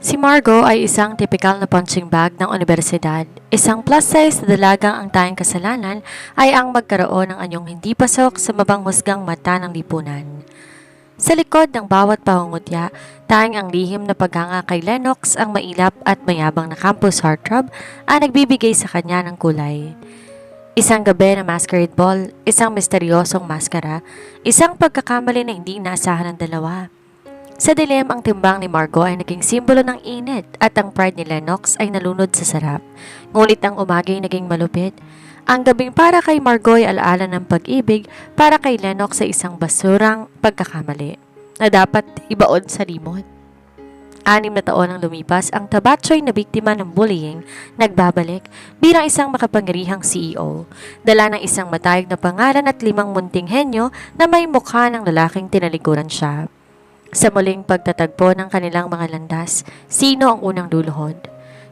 Si Margo ay isang tipikal na punching bag ng unibersidad. Isang plus-size na dalagang ang tayong kasalanan ay ang magkaroon ng anyong hindi pasok sa mabanghusgang mata ng lipunan. Sa likod ng bawat pangungutya, tayong ang lihim na paghanga kay Lennox ang mailap at mayabang na campus heartthrob ang nagbibigay sa kanya ng kulay. Isang gabi na masquerade ball, isang misteryosong maskara, isang pagkakamali na hindi inaasahan ng dalawa. Sa dilim, ang timbang ni Margo ay naging simbolo ng init at ang pride ni Lennox ay nalunod sa sarap. Ngunit ang umaga ay naging malupit. Ang gabing para kay Margo ay alaala ng pag-ibig, para kay Lennox ay isang basurang pagkakamali na dapat ibaon sa limot. 6 na taon ang lumipas, ang tabatsoy na biktima ng bullying nagbabalik bilang isang makapangyarihang CEO. Dala ng isang matayog na pangalan at 5 munting henyo na may mukha ng lalaking tinalikuran siya. Sa muling pagtatagpo ng kanilang mga landas, sino ang unang luluhod?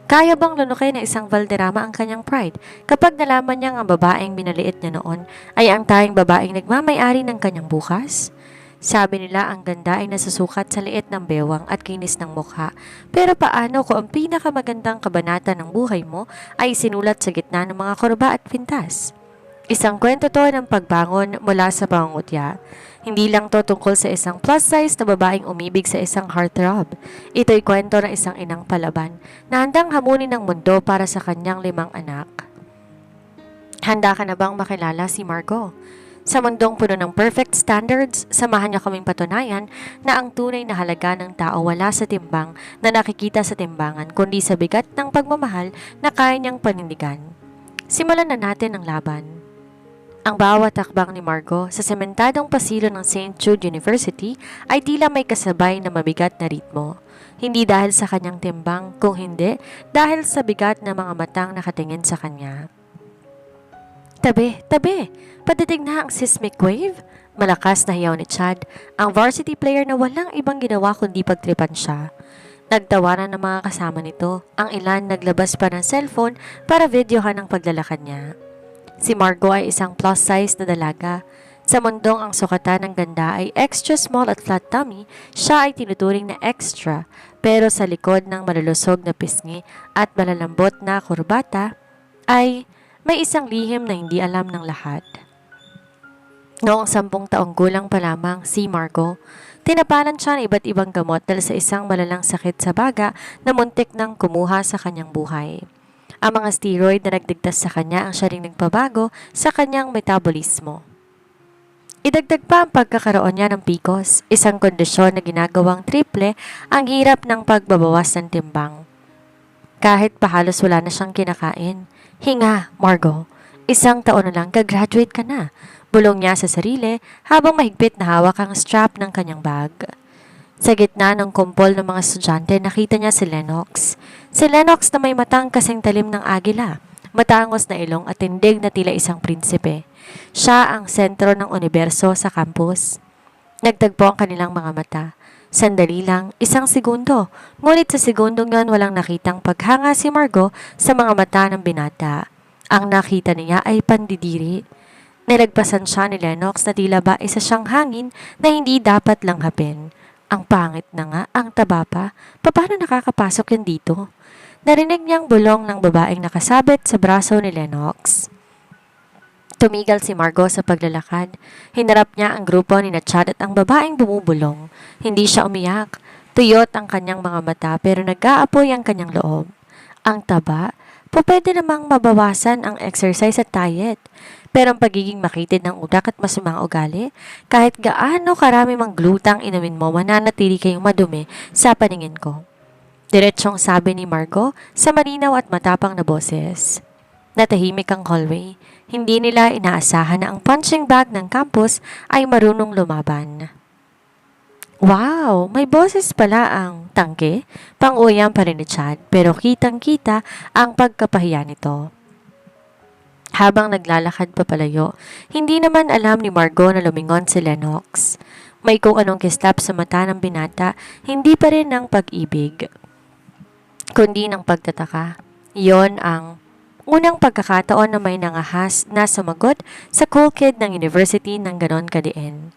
Kaya bang lunukin ng isang Valderrama ang kanyang pride kapag nalaman niyang ang babaeng binaliit niya noon ay ang tayong babaeng nagmamay-ari ng kanyang bukas? Sabi nila ang ganda ay nasusukat sa liit ng bewang at kinis ng mukha. Pero paano kung ang pinakamagandang kabanata ng buhay mo ay sinulat sa gitna ng mga kurba at pintas? Isang kwento to ng pagbangon mula sa pangungutya. Hindi lang to tungkol sa isang plus-size na babaeng umibig sa isang heartthrob. Ito'y kwento ng isang inang palaban na handang hamunin ng mundo para sa kanyang 5 anak. Handa ka na bang makilala si Margo? Sa mundong puno ng perfect standards, samahan niyo kaming patunayan na ang tunay na halaga ng tao wala sa timbang na nakikita sa timbangan, kundi sa bigat ng pagmamahal na kaya niyang panindigan. Simulan na natin ang laban. Ang bawat takbang ni Margo sa sementadong pasilyo ng St. Jude University ay tila may kasabay na mabigat na ritmo. Hindi dahil sa kanyang timbang, kung hindi, dahil sa bigat ng mga matang nakatingin sa kanya. Tabi, tabi! Padating na ang seismic wave? Malakas na hiyaw ni Chad, ang varsity player na walang ibang ginawa kundi pagtripan siya. Nagtawanan ng mga kasama nito, ang ilan naglabas pa ng cellphone para videohan ang paglalakad niya. Si Margo ay isang plus-size na dalaga. Sa mundong ang sukatan ng ganda ay extra small at flat tummy, siya ay tinuturing na extra, pero sa likod ng malulusog na pisngi at malalambot na kurbata ay may isang lihim na hindi alam ng lahat. Noong 10 taong gulang pa lamang si Margo, tinapalan siya ng iba't ibang gamot dahil sa isang malalang sakit sa baga na muntik nang kumuha sa kanyang buhay. Ang mga steroid na nagdigtas sa kanya ang siya ring nagpabago sa kanyang metabolismo. Idagdag pa ang pagkakaroon niya ng PCOS, isang kondisyon na ginagawang triple ang hirap ng pagbabawas ng timbang. Kahit pa halos wala na siyang kinakain. Hinga, Margo. 1 taon na lang, gagraduate ka na. Bulong niya sa sarili habang mahigpit na hawak ang strap ng kanyang bag. Sa gitna ng kumpol ng mga estudyante, nakita niya si Lennox. Si Lennox na may matang kasing talim ng agila, matangos na ilong at tindig na tila isang prinsipe. Siya ang sentro ng universo sa campus. Nagtagpo ang kanilang mga mata. Sandali lang, 1 segundo. Ngunit sa segundong yon walang nakitang paghanga si Margo sa mga mata ng binata. Ang nakita niya ay pandidiri. Nilagpasan siya ni Lennox na tila ba isa siyang hangin na hindi dapat langhapin. Ang pangit na nga, ang taba pa. Paano nakakapasok yan dito? Narinig niyang bulong ng babaeng nakasabit sa braso ni Lennox. Tumigal si Margo sa paglalakad. Hinarap niya ang grupo ni Chad at ang babaeng bumubulong. Hindi siya umiyak. Tuyot ang kanyang mga mata pero nag-aapoy ang kanyang loob. Ang taba? Pwede namang mabawasan ang exercise at diet. Pero ang pagiging makitid ng utak at masamang ugali, kahit gaano karami mang glutang inumin mo, mananatili kayong madumi sa paningin ko. Diretsong sabi ni Margo sa malinaw at matapang na boses. Natahimik ang hallway. Hindi nila inaasahan na ang punching bag ng campus ay marunong lumaban. Wow! May boses pala ang tangke. Pang-uyam pa rin ni Chad, pero kitang-kita ang pagkapahiya nito. Habang naglalakad papalayo, hindi naman alam ni Margo na lumingon si Lennox. May kung anong kislap sa mata ng binata, hindi pa rin ng pag-ibig, kundi ng pagtataka. Yon ang unang pagkakataon na may nangahas na sumagot sa cool kid ng university ng ganon kadiin.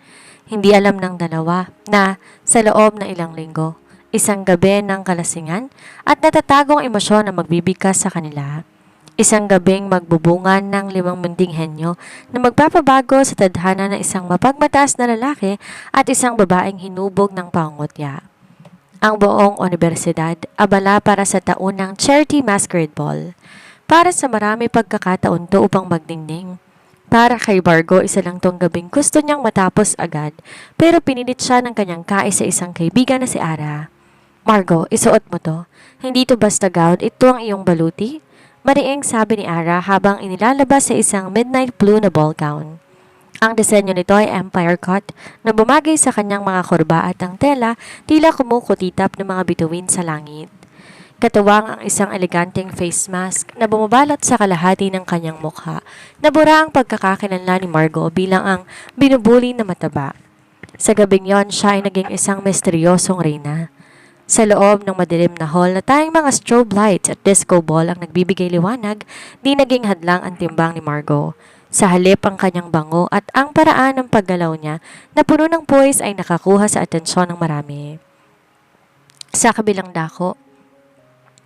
Hindi alam ng dalawa na sa loob ng ilang linggo, isang gabi ng kalasingan at natatagong emosyon na magbibigkas sa kanila. Isang gabing magbubungan ng 5 munding henyo na magpapabago sa tadhana ng isang mapagmataas na lalaki at isang babaeng hinubog ng pangungutya. Ang buong universidad abala para sa taunang Charity Masquerade Ball. Para sa marami pagkakataon to upang magdingning. Para kay Margo, isa lang tong gabing gusto niyang matapos agad pero pinilit siya ng kanyang sa isang kaibigan na si Ara. Margo, isuot mo to. Hindi to basta gown, ito ang iyong baluti. Mariing sabi ni Ara habang inilalabas sa isang midnight blue na ball gown. Ang disenyo nito ay empire cut na bumagay sa kanyang mga kurba at ang tela tila kumukutitap ng mga bituin sa langit. Katuwang ang isang eleganteng face mask na bumabalot sa kalahati ng kanyang mukha na bura ang pagkakakilanlan ni Margo bilang ang binubuli na mataba. Sa gabing yon, siya ay naging isang misteryosong reyna. Sa loob ng madilim na hall na tayong mga strobe lights at disco ball ang nagbibigay liwanag, di naging hadlang ang timbang ni Margo. Sa halip ang kanyang bango at ang paraan ng paggalaw niya na puno ng poise ay nakakuha sa atensyon ng marami. Sa kabilang dako,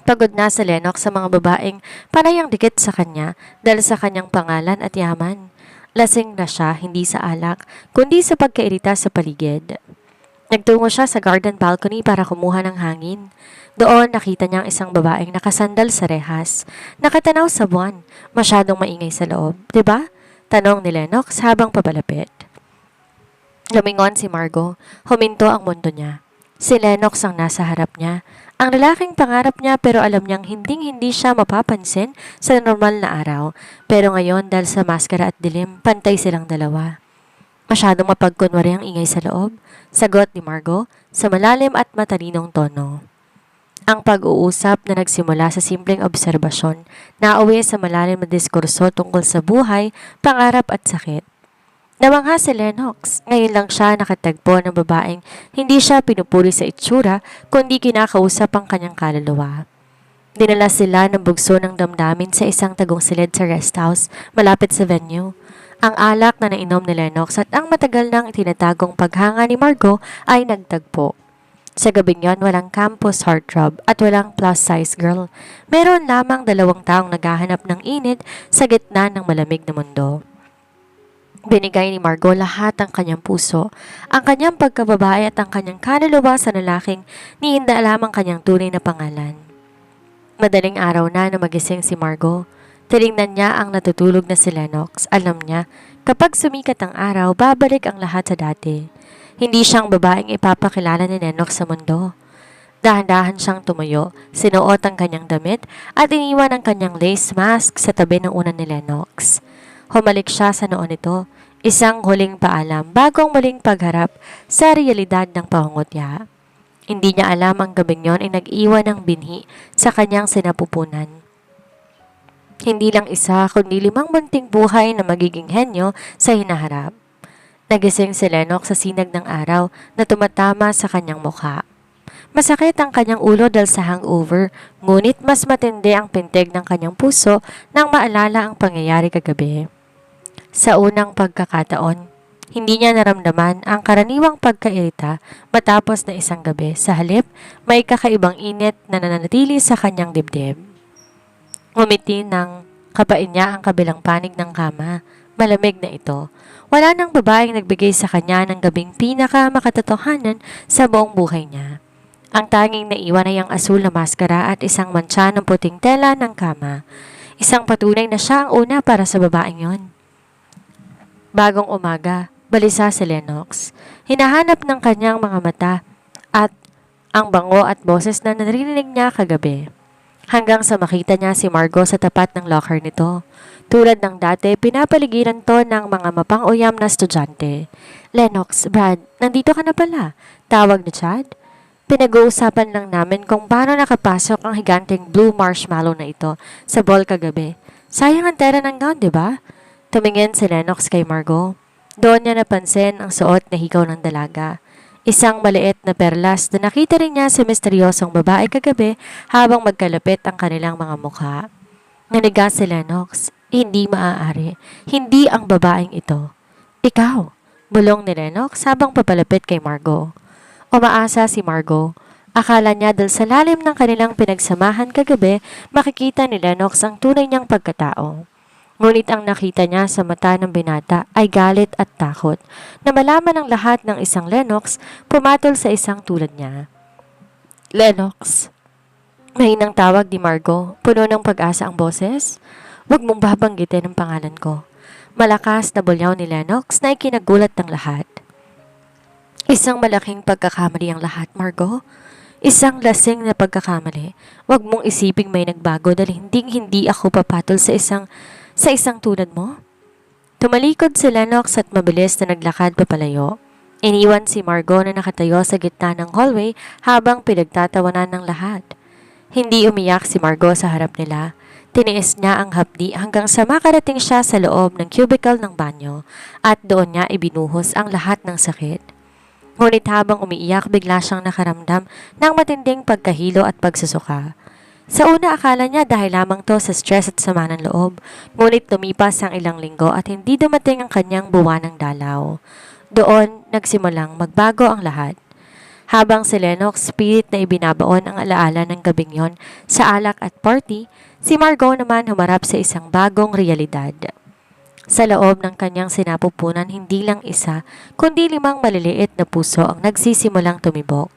pagod na sa Lennox sa mga babaeng panayang dikit sa kanya dahil sa kanyang pangalan at yaman. Lasing na siya hindi sa alak, kundi sa pagkairita sa paligid. Nagtungo siya sa garden balcony para kumuha ng hangin. Doon nakita niya ang isang babaeng nakasandal sa rehas. Nakatanaw sa buwan. Masyadong maingay sa loob. Diba? Tanong ni Lennox habang papalapit. Lumingon si Margo. Huminto ang mundo niya. Si Lennox ang nasa harap niya. Ang lalaking pangarap niya pero alam niyang hinding-hindi siya mapapansin sa normal na araw. Pero ngayon dahil sa maskara at dilim, pantay silang dalawa. Masyadong mapagkunwari ang ingay sa loob, sagot ni Margo sa malalim at matalinong tono. Ang pag-uusap na nagsimula sa simpleng obserbasyon, nauwi sa malalim na diskurso tungkol sa buhay, pangarap at sakit. Namangha si Lennox, ngayon lang siya nakatagpo ng babaeng hindi siya pinupuri sa itsura kundi kinakausap ang kanyang kaluluwa. Dinala sila ng bugso ng damdamin sa isang tagong silid sa rest house malapit sa venue. Ang alak na nainom ni Lennox at ang matagal nang itinatagong paghanga ni Margo ay nagtagpo. Sa gabing yon, walang campus heartthrob at walang plus-size girl. Meron lamang 2 taong naghahanap ng init sa gitna ng malamig na mundo. Binigay ni Margo lahat ang kanyang puso, ang kanyang pagkababae at ang kanyang kaluluwa sa lalaking ni hindi alam ang kanyang tunay na pangalan. Madaling araw na magising si Margo. Tinignan niya ang natutulog na si Lennox. Alam niya, kapag sumikat ang araw, babalik ang lahat sa dati. Hindi siyang babaeng ipapakilala ni Lennox sa mundo. Dahan-dahan siyang tumayo, sinuot ang kanyang damit at iniwan ang kanyang lace mask sa tabi ng unan ni Lennox. Humalik siya sa noon nito, isang huling paalam bago ang muling pagharap sa realidad ng pangungutya. Hindi niya alam ang gabing yon ay nag-iwan ng binhi sa kanyang sinapupunan. Hindi lang isa kundi 5 munting buhay na magiging henyo sa hinaharap. Nagising si Lennox sa sinag ng araw na tumatama sa kanyang mukha. Masakit ang kanyang ulo dahil sa hangover, ngunit mas matindi ang pintig ng kanyang puso nang maalala ang pangyayari kagabi. Sa unang pagkakataon, hindi niya naramdaman ang karaniwang pagkairita matapos na isang gabi. Sa halip, may kakaibang init na nananatili sa kanyang dibdib. Ngumiti ng kapain niya ang kabilang panig ng kama. Malamig na ito. Wala nang babaeng nagbigay sa kanya ng gabing pinakamakatotohanan sa buong buhay niya. Ang tanging naiwan ay ang asul na maskara at isang mantsa ng puting tela ng kama. Isang patunay na siya ang una para sa babaeng yon. Bagong umaga, balisa si Lennox. Hinahanap ng kanyang mga mata at ang bango at boses na narinig niya kagabi. Hanggang sa makita niya si Margo sa tapat ng locker nito. Tulad ng dati, pinapaligiran to ng mga mapang-uyam na estudyante. Lennox, Brad, nandito ka na pala. Tawag ni Chad. Pinag-uusapan lang namin kung paano nakapasok ang higanteng blue marshmallow na ito sa ball kagabi. Sayang ang tera ng gown, di ba? Tumingin si Lennox kay Margo. Doon niya napansin ang suot na hikaw ng dalaga. Isang maliit na perlas na nakita rin niya sa misteryosong babae kagabi habang magkalapit ang kanilang mga mukha. Naniga si Lennox. Hindi maaari. Hindi ang babaeng ito. Ikaw, bulong ni Lennox habang papalapit kay Margo. Umaasa si Margo. Akala niya dahil sa lalim ng kanilang pinagsamahan kagabi, makikita ni Lennox ang tunay niyang pagkatao. Ngunit ang nakita niya sa mata ng binata ay galit at takot na malaman ang lahat ng isang Lennox pumatol sa isang tulad niya. Lennox, mahinang tawag ni Margo, puno ng pag-asa ang boses. Huwag mong babanggitin ang pangalan ko. Malakas na bulyaw ni Lennox na ikinagulat ng lahat. Isang malaking pagkakamali ang lahat, Margo. Isang lasing na pagkakamali. Huwag mong isiping may nagbago dahil hindi ako papatol sa isang tulad mo. Tumalikod si Lennox at mabilis na naglakad papalayo. Iniwan si Margo na nakatayo sa gitna ng hallway habang pinagtatawanan ng lahat. Hindi umiyak si Margo sa harap nila. Tiniis niya ang hapdi hanggang sa makarating siya sa loob ng cubicle ng banyo at doon niya ibinuhos ang lahat ng sakit. Ngunit habang umiiyak, bigla siyang nakaramdam ng matinding pagkahilo at pagsusuka. Sa una akala niya dahil lamang to sa stress at sama ng loob, ngunit lumipas ang ilang linggo at hindi dumating ang kanyang buwan ng dalaw. Doon, nagsimulang magbago ang lahat. Habang si Lennox pilit na ibinabaon ang alaala ng gabing yon sa alak at party, si Margo naman humarap sa isang bagong realidad. Sa loob ng kanyang sinapupunan, hindi lang isa, kundi 5 maliliit na puso ang nagsisimulang tumibok.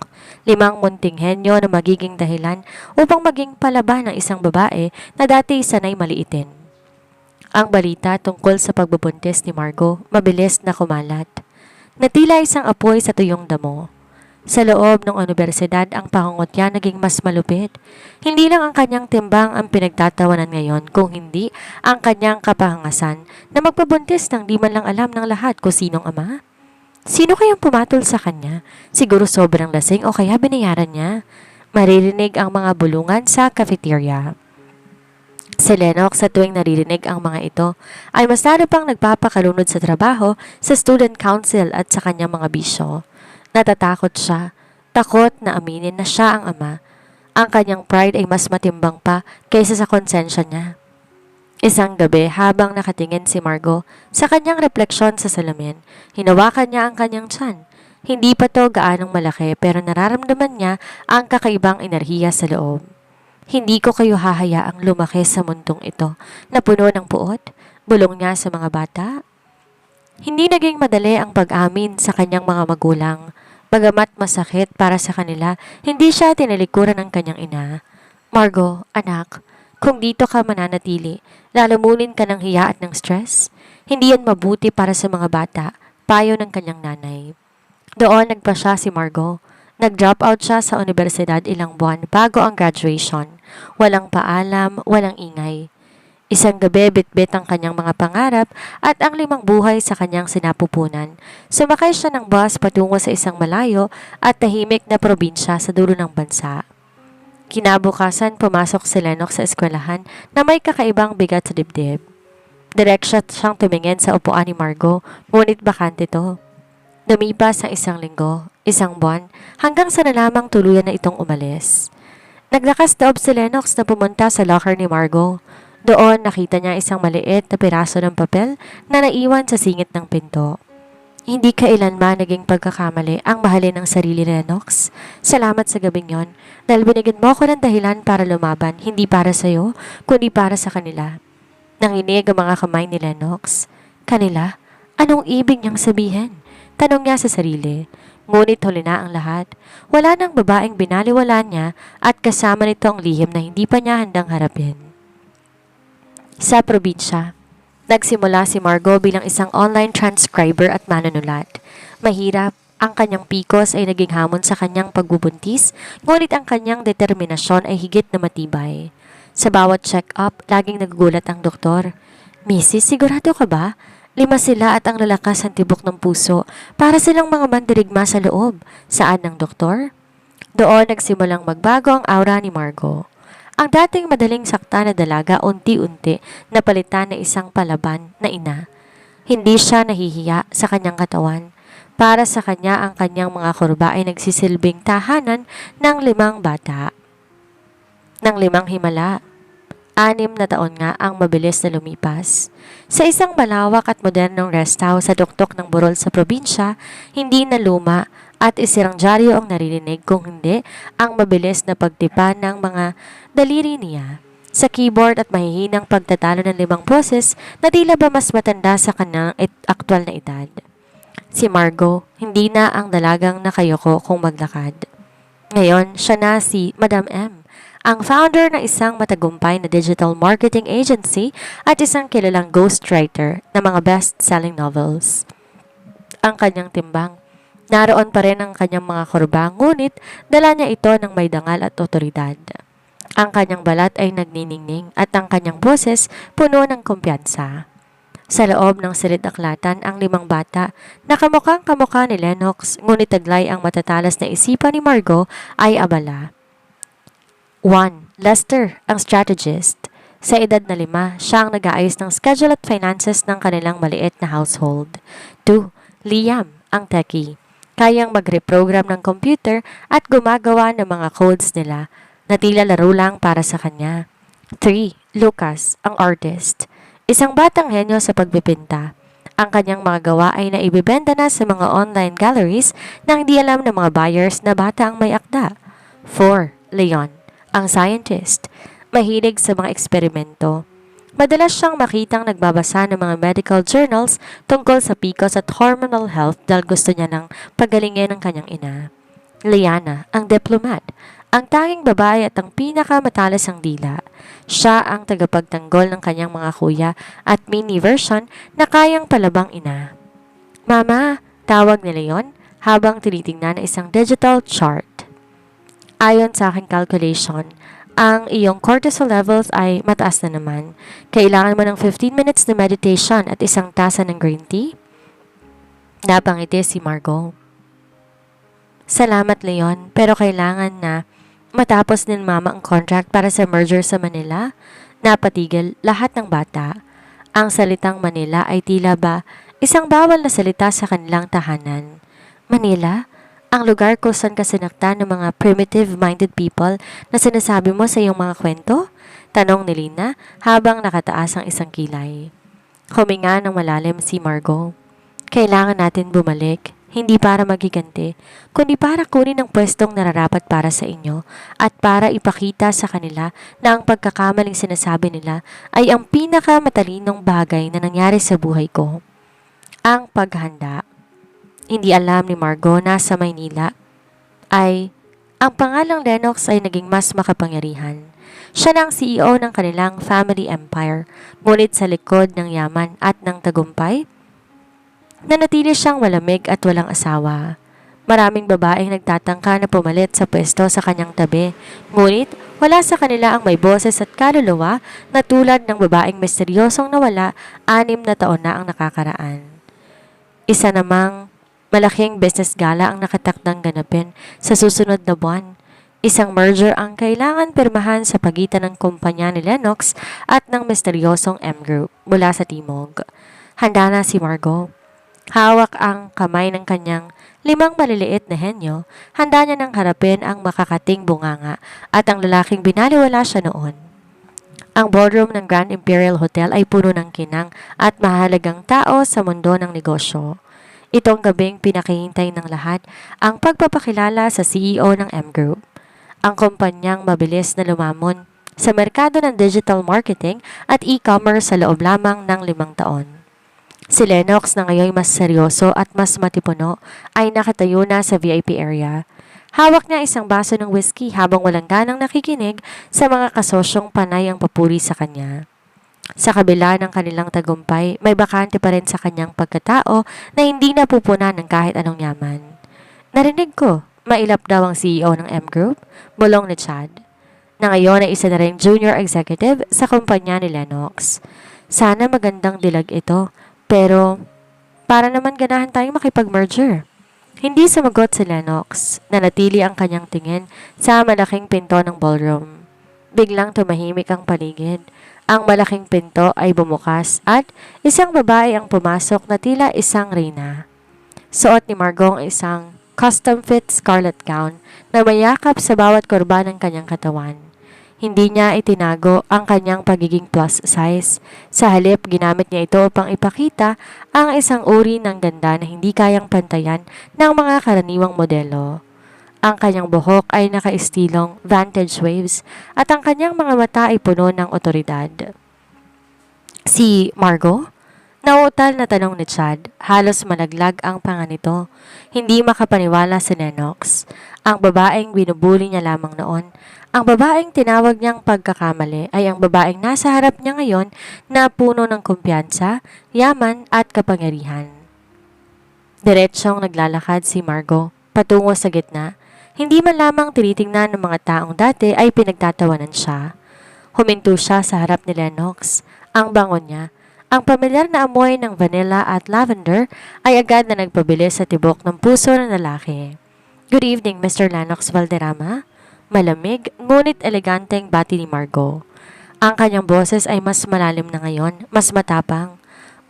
5 munting henyo na magiging dahilan upang maging palaban ng isang babae na dati sanay maliitin. Ang balita tungkol sa pagbubuntis ni Margo, mabilis na kumalat. Natila isang apoy sa tuyong damo. Sa loob ng unibersidad, ang pangungot niya naging mas malupit. Hindi lang ang kanyang timbang ang pinagtatawanan ngayon, kung hindi ang kanyang kapahangasan na magpabuntis nang di man lang alam ng lahat kung sinong ama. Sino kayang pumatol sa kanya? Siguro sobrang lasing o kaya binayaran niya. Maririnig ang mga bulungan sa cafeteria. Si Lennox sa tuwing naririnig ang mga ito ay mas lalo pang nagpapakalunod sa trabaho, sa student council at sa kanyang mga bisyo. Natatakot siya, takot na aminin na siya ang ama. Ang kanyang pride ay mas matimbang pa kaysa sa konsensya niya. Isang gabi habang nakatingin si Margo sa kanyang refleksyon sa salamin, hinawakan niya ang kanyang tiyan. Hindi pa to gaanong malaki pero nararamdaman niya ang kakaibang enerhiya sa loob. Hindi ko kayo hahayaang lumaki sa mundong ito na puno ng puot, bulong niya sa mga bata. Hindi naging madali ang pag-amin sa kanyang mga magulang. Bagamat masakit para sa kanila, hindi siya tinalikuran ng kanyang ina. Margo, anak, kung dito ka mananatili, lalamunin ka ng hiya at ng stress. Hindi yan mabuti para sa mga bata, payo ng kanyang nanay. Doon nagpasya si Margo. Nag-drop out siya sa universidad ilang buwan bago ang graduation. Walang paalam, walang ingay. Isang gabi bitbit ang kanyang mga pangarap at ang 5 buhay sa kanyang sinapupunan. Sumakay siya ng bus patungo sa isang malayo at tahimik na probinsya sa dulo ng bansa. Kinabukasan pumasok si Lennox sa eskwelahan na may kakaibang bigat sa dibdib. Direksya siyang tumingin sa upuan ni Margo, ngunit bakante to. Lumipas ang 1 linggo, 1 buwan, hanggang sa nalamang tuluyan na itong umalis. Naglakas loob si Lennox na pumunta sa locker ni Margo. Doon nakita niya isang maliit na piraso ng papel na naiwan sa singit ng pinto. Hindi kailanman naging pagkakamali ang mahalin ng sarili ni Lennox. Salamat sa gabing yon dahil binigyan mo ko ng dahilan para lumaban, hindi para sa iyo, kundi para sa kanila. Nanginig ang mga kamay ni Lennox. Kanila? Anong ibig niyang sabihin? Tanong niya sa sarili. Ngunit huli na ang lahat. Wala nang babaeng binaliwala niya at kasama nito ang lihim na hindi pa niya handang harapin. Sa probinsya, nagsimula si Margo bilang isang online transcriber at manunulat. Mahirap, ang kanyang PCOS ay naging hamon sa kanyang pagbubuntis, ngunit ang kanyang determinasyon ay higit na matibay. Sa bawat check-up, laging nagugulat ang doktor. Mrs., sigurado ka ba? 5 sila at ang lalakas ang tibok ng puso para silang mga mandirigma sa loob. Saan ng doktor? Doon nagsimulang magbago ang aura ni Margo. Ang dating madaling sakta na dalaga unti-unti napalitan na isang palaban na ina. Hindi siya nahihiya sa kanyang katawan. Para sa kanya ang kanyang mga kurba ay nagsisilbing tahanan ng 5 bata. Ng 5 himala. 6 na taon nga ang mabilis na lumipas. Sa isang malawak at modernong rest house sa tuktok ng Burol sa probinsya, hindi na luma at isirang dyaryo ang naririnig kung hindi ang mabilis na pagtipa ng mga daliri niya sa keyboard at mahihinang pagtatalo ng 5 boses na tila ba mas matanda sa kanyang aktwal na edad. Si Margo, hindi na ang dalagang nakayoko kung maglakad. Ngayon, siya na si Madam M, ang founder ng isang matagumpay na digital marketing agency at isang kilalang ghostwriter ng mga best-selling novels. Ang kanyang timbang, naroon pa rin ang kanyang mga kurba, ngunit dala niya ito ng may dangal at otoridad. Ang kanyang balat ay nagniningning at ang kanyang boses puno ng kumpiyansa. Sa loob ng silid-aklatan ang 5 bata na kamukhang kamukha ni Lennox, ngunit taglay ang matatalas na isipan ni Margo ay abala. 1. Lester, ang strategist. Sa edad na 5, siya ang nag-aayos ng schedule at finances ng kanilang maliit na household. 2. Liam, ang techie. Kayang mag-reprogram ng computer at gumagawa ng mga codes nila na tila laro lang para sa kanya. 3. Lucas, ang artist. Isang batang henyo sa pagpipinta. Ang kanyang mga gawa ay naibibenta na sa mga online galleries nang hindi alam ng mga buyers na bata ang may akda. 4. Leon, ang scientist. Mahilig sa mga eksperimento. Madalas siyang makitang nagbabasa ng mga medical journals tungkol sa PCOS at hormonal health dahil gusto niya ng pagalingin ng kanyang ina. Liana, ang diplomat. Ang tanging babae at ang pinakamatalas ang dila. Siya ang tagapagtanggol ng kanyang mga kuya at mini version na kayang palabang ina. Mama, tawag ni Leon habang tinitingnan ang isang digital chart. Ayon sa aking calculation, ang iyong cortisol levels ay mataas na naman. Kailangan mo ng 15 minutes na meditation at isang tasa ng green tea? Napangiti si Margo. Salamat, Leon, pero kailangan na matapos ni Mama ang contract para sa merger sa Manila. Napatigil lahat ng bata. Ang salitang Manila ay tila ba isang bawal na salita sa kanilang tahanan. Manila? Ang lugar kung saan ka sinaktan ng mga primitive-minded people na sinasabi mo sa iyong mga kwento? Tanong ni Lina habang nakataas ang isang kilay. Huminga ng malalim si Margo. Kailangan natin bumalik, hindi para magiganti, kundi para kunin ang pwestong nararapat para sa inyo at para ipakita sa kanila na ang pagkakamaling sinasabi nila ay ang pinakamatalinong bagay na nangyari sa buhay ko. Ang paghanda. Hindi alam ni Margo na sa Maynila ay ang pangalang Lennox ay naging mas makapangyarihan. Siya na ang CEO ng kanilang family empire, ngunit sa likod ng yaman at ng tagumpay, nanatili siyang malamig at walang asawa. Maraming babaeng nagtatangka na pumalit sa pwesto sa kanyang tabi, ngunit wala sa kanila ang may boses at kaluluwa na tulad ng babaeng misteryosong nawala 6 na taon na ang nakakaraan. Isa namang malaking business gala ang nakatakdang ganapin sa susunod na buwan. Isang merger ang kailangan pirmahan sa pagitan ng kumpanya ni Lennox at ng misteryosong M Group mula sa Timog. Handa na si Margo. Hawak ang kamay ng kanyang 5 maliliit na henyo, handa niya nang harapin ang makakating bunganga at ang lalaking binaliwala siya noon. Ang ballroom ng Grand Imperial Hotel ay puno ng kinang at mahalagang tao sa mundo ng negosyo. Itong gabing pinakihintay ng lahat ang pagpapakilala sa CEO ng M Group. Ang kumpanyang mabilis na lumamon sa merkado ng digital marketing at e-commerce sa loob lamang ng 5 taon. Si Lennox na ngayon mas seryoso at mas matipuno ay nakatayo na sa VIP area. Hawak niya isang baso ng whiskey habang walang ganang nakikinig sa mga kasosyong panay ang papuri sa kanya. Sa kabila ng kanilang tagumpay, may bakante pa rin sa kanyang pagkatao na hindi napupunan ng kahit anong yaman. Narinig ko, mailap daw ang CEO ng M Group, bulong ni Chad, na ngayon ay isa na rin junior executive sa kumpanya ni Lennox. Sana magandang dilag ito, pero para naman ganahan tayong makipag-merger. Hindi sumagot si Lennox, nanatili ang kanyang tingin sa malaking pinto ng ballroom. Biglang tumahimik ang paligid. Ang malaking pinto ay bumukas at isang babae ang pumasok na tila isang reyna. Suot ni Margo ang isang custom-fit scarlet gown na mayakap sa bawat kurba ng kanyang katawan. Hindi niya itinago ang kanyang pagiging plus size. Sa halip, ginamit niya ito upang ipakita ang isang uri ng ganda na hindi kayang pantayan ng mga karaniwang modelo. Ang kanyang buhok ay nakaistilong vantage waves at ang kanyang mga mata ay puno ng otoridad. Si Margot? Nauutal na tanong ni Chad. Halos malaglag ang panga nito. Hindi makapaniwala si Lennox. Ang babaeng binubuli niya lamang noon. Ang babaeng tinawag niyang pagkakamali ay ang babaeng nasa harap niya ngayon na puno ng kumpiyansa, yaman at kapangyarihan. Diretsyong naglalakad si Margot patungo sa gitna. Hindi man lamang tinitingnan ng mga taong dati ay pinagtatawanan siya. Huminto siya sa harap ni Lennox. Ang bango niya, ang pamilyar na amoy ng vanilla at lavender ay agad na nagpabilis sa tibok ng puso ng lalaki. Good evening, Mr. Lennox Valderrama. Malamig, ngunit eleganteng bati ni Margot. Ang kanyang boses ay mas malalim na ngayon, mas matapang.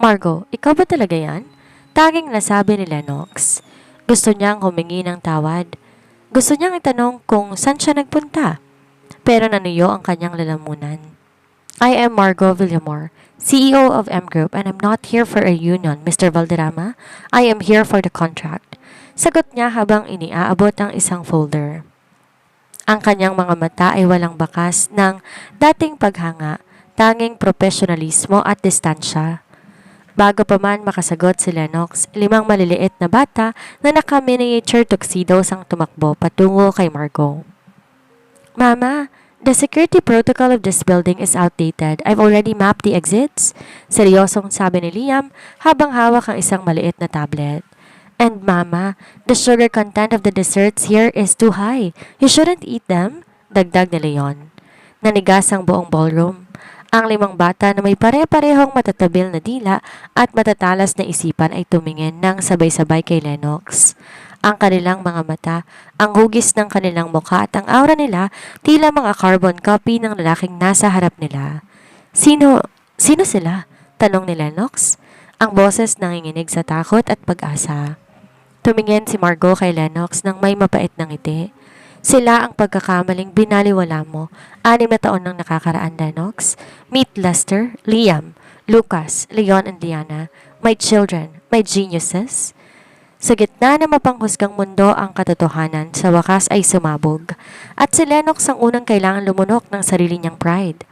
Margot, ikaw ba talaga yan? Tanging nasabi ni Lennox. Gusto niyang humingi ng tawad. Gusto niyang itanong kung saan siya nagpunta. Pero nanuyo ang kanyang lalamunan. I am Margot Villamor, CEO of M Group, and I'm not here for a union, Mr. Valderrama. I am here for the contract. Sagot niya habang iniaabot ang isang folder. Ang kanyang mga mata ay walang bakas ng dating paghanga, tanging profesionalismo at distansya. Bago pa man makasagot si Lennox, 5 maliliit na bata na naka-miniature tuxedos ang tumakbo patungo kay Margot. Mama, the security protocol of this building is outdated. I've already mapped the exits. Seryosong sabi ni Liam habang hawak ang isang maliit na tablet. And Mama, the sugar content of the desserts here is too high. You shouldn't eat them, dagdag ni Leon. Nanigas ang buong ballroom. Ang 5 bata na may pare-parehong matatabil na dila at matatalas na isipan ay tumingin ng sabay-sabay kay Lennox. Ang kanilang mga mata, ang hugis ng kanilang mukha at ang aura nila tila mga carbon copy ng lalaking nasa harap nila. Sino sila? Tanong ni Lennox. Ang boses nanginginig sa takot at pag-asa. Tumingin si Margot kay Lennox ng may mapait na ngiti. Sila ang pagkakamaling binaliwala mo. 6 na taon nang nakakaraan, Lennox. Meet Lester, Liam, Lucas, Leon and Diana. My children, my geniuses. Sa gitna ng mapanghusgang mundo ang katotohanan sa wakas ay sumabog. At si Lennox ang unang kailangan lumunok ng sarili niyang pride.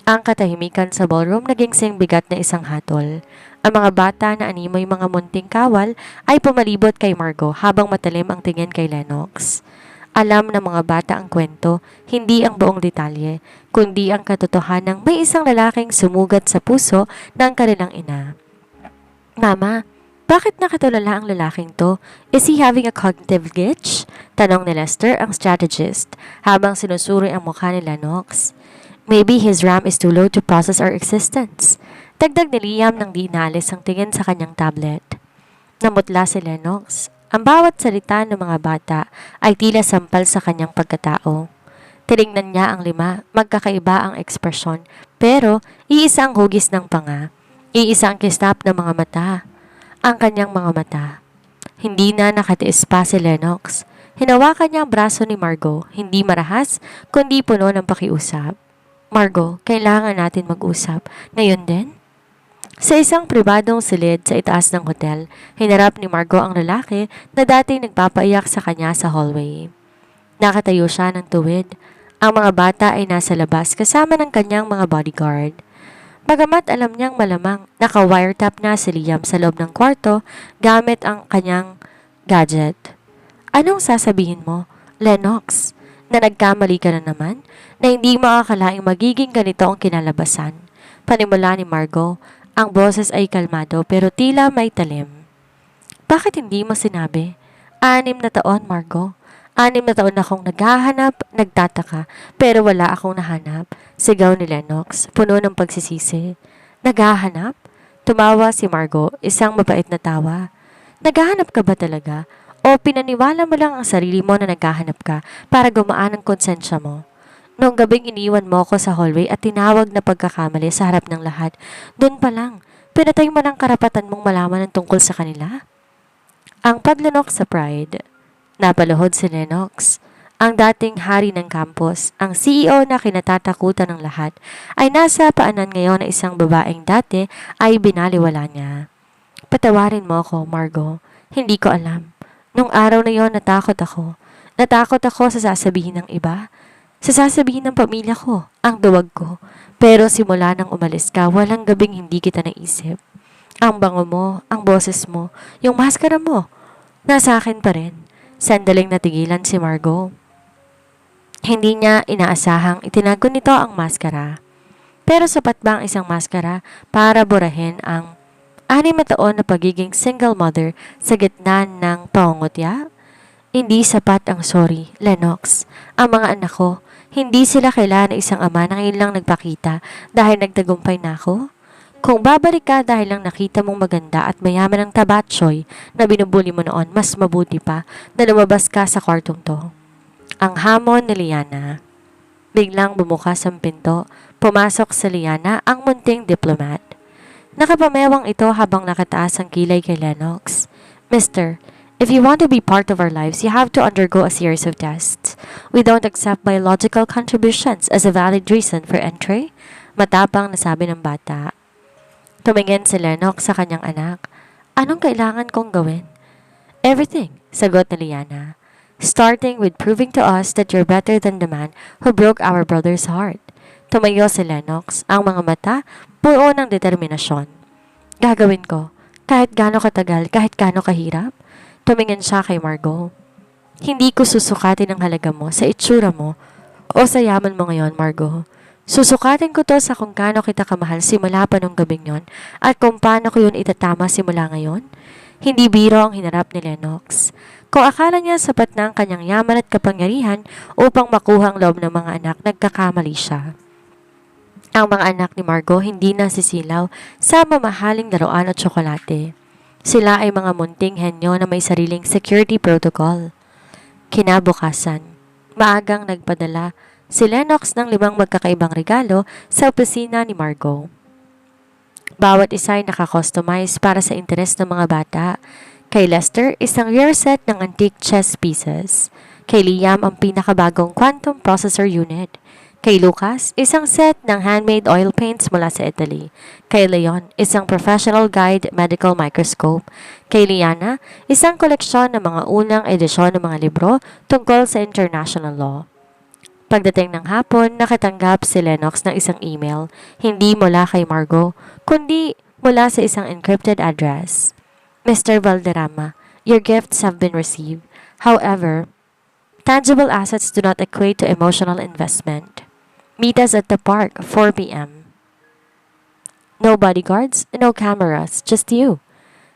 Ang katahimikan sa ballroom naging sing bigat na isang hatol. Ang mga bata na animoy mga munting kawal ay pumalibot kay Margot habang matalim ang tingin kay Lennox. Alam ng mga bata ang kwento, hindi ang buong detalye, kundi ang katotohanang may isang lalaking sumugat sa puso ng kanilang ina. Mama, bakit nakatulala ang lalaking to? Is he having a cognitive glitch? Tanong ni Lester, ang strategist, habang sinusuri ang mukha ni Lennox. Maybe his RAM is too low to process our existence. Dagdag ni Liam nang di inalis ang tingin sa kanyang tablet. Namutla si Lennox. Ang bawat salita ng mga bata ay tila sampal sa kanyang pagkatao. Tinignan niya ang 5, magkakaiba ang ekspresyon, pero iisa ang hugis ng panga. Iisa ang kislap ng mga mata. Ang kanyang mga mata. Hindi na nakatiis pa si Lennox. Hinawakan niya ang braso ni Margot, hindi marahas, kundi puno ng pakiusap. Margot, kailangan natin mag-usap. Ngayon din? Sa isang pribadong silid sa itaas ng hotel, hinarap ni Margot ang lalaki na dating nagpapaiyak sa kanya sa hallway. Nakatayo siya ng tuwid. Ang mga bata ay nasa labas kasama ng kanyang mga bodyguard. Bagamat alam niyang malamang naka-wiretap na si Liam sa loob ng kwarto gamit ang kanyang gadget. Anong sasabihin mo, Lennox? Na nagkamali ka na naman? Na hindi makakalaing magiging ganito ang kinalabasan? Panimula ni Margot. Ang boses ay kalmado pero tila may talim. Bakit hindi mo sinabi? 6 na taon, Margot. 6 na taon akong naghahanap, nagtataka, pero wala akong nahanap. Sigaw ni Lennox, puno ng pagsisisi. Naghahanap? Tumawa si Margot, isang mabait na tawa. Naghahanap ka ba talaga? O pinaniwala mo lang ang sarili mo na naghahanap ka para gumaan ang konsensya mo? Noong gabing iniwan mo ako sa hallway at tinawag na pagkakamali sa harap ng lahat, doon pa lang, pinatay mo ng karapatan mong malaman ang tungkol sa kanila? Ang paglunok sa pride. Napaluhod si Lennox. Ang dating hari ng campus, ang CEO na kinatatakutan ng lahat, ay nasa paanan ngayon na isang babaeng dati ay binaliwala niya. Patawarin mo ako, Margo. Hindi ko alam. Nung araw na yon natakot ako. Natakot ako sa sasabihin ng iba. Sa sasabihin ng pamilya ko, ang duwag ko. Pero simula nang umalis ka, walang gabing hindi kita naisip. Ang bango mo, ang boses mo, yung maskara mo, nasa akin pa rin. Sandaling natigilan si Margo. Hindi niya inaasahang itinago nito ang maskara. Pero sapat ba ang isang maskara para burahin ang 6 na taon na pagiging single mother sa gitna ng pangungutya? Hindi sapat ang sorry, Lennox. Ang mga anak ko, hindi sila kailangan ng isang ama na ngayon lang nagpakita dahil nagtagumpay na ako. Kung babalik ka dahil lang nakita mong maganda at mayaman ng tabatsoy na binubuli mo noon, mas mabuti pa na lumabas ka sa kwartong to. Ang hamon ni Liana. Biglang bumukas ang pinto, pumasok sa Liana ang munting diplomat. Nakapamewang ito habang nakataas ang kilay kay Lennox. Mister, if you want to be part of our lives, you have to undergo a series of tests. We don't accept biological contributions as a valid reason for entry. Matapang na sabi ng bata. Tumingin si Lennox sa kanyang anak. Anong kailangan kong gawin? Everything, sagot ni Liana. Starting with proving to us that you're better than the man who broke our brother's heart. Tumayo si Lennox, ang mga mata puno ng determinasyon. Gagawin ko, kahit gaano katagal, kahit gaano kahirap. Tumingin siya kay Margo. Hindi ko susukatin ang halaga mo sa itsura mo o sa yaman mo ngayon, Margo. Susukatin ko to sa kung gaano kita kamahal simula pa nung gabing yon at kung paano ko yun itatama simula ngayon. Hindi biro ang hinarap ni Lennox. Kung akala niya sapat na ang kanyang yaman at kapangyarihan upang makuha ang loob ng mga anak, nagkakamali siya. Ang mga anak ni Margo hindi nasisilaw sa mamahaling laruan at tsokolate. Sila ay mga munting henyo na may sariling security protocol. Kinabukasan, maagang nagpadala si Lennox ng 5 magkakaibang regalo sa opisina ni Margo. Bawat isa ay nakakustomize para sa interes ng mga bata. Kay Lester, isang rare set ng antique chess pieces. Kay Liam, ang pinakabagong quantum processor unit. Kay Lucas, isang set ng handmade oil paints mula sa Italy. Kay Leon, isang professional guide medical microscope. Kay Liana, isang koleksyon ng mga unang edisyon ng mga libro tungkol sa international law. Pagdating ng hapon, nakatanggap si Lennox ng isang email, hindi mula kay Margo, kundi mula sa isang encrypted address. Mr. Valderrama, your gifts have been received. However, tangible assets do not equate to emotional investment. Meet us at the park, 4 p.m. No bodyguards, no cameras, just you.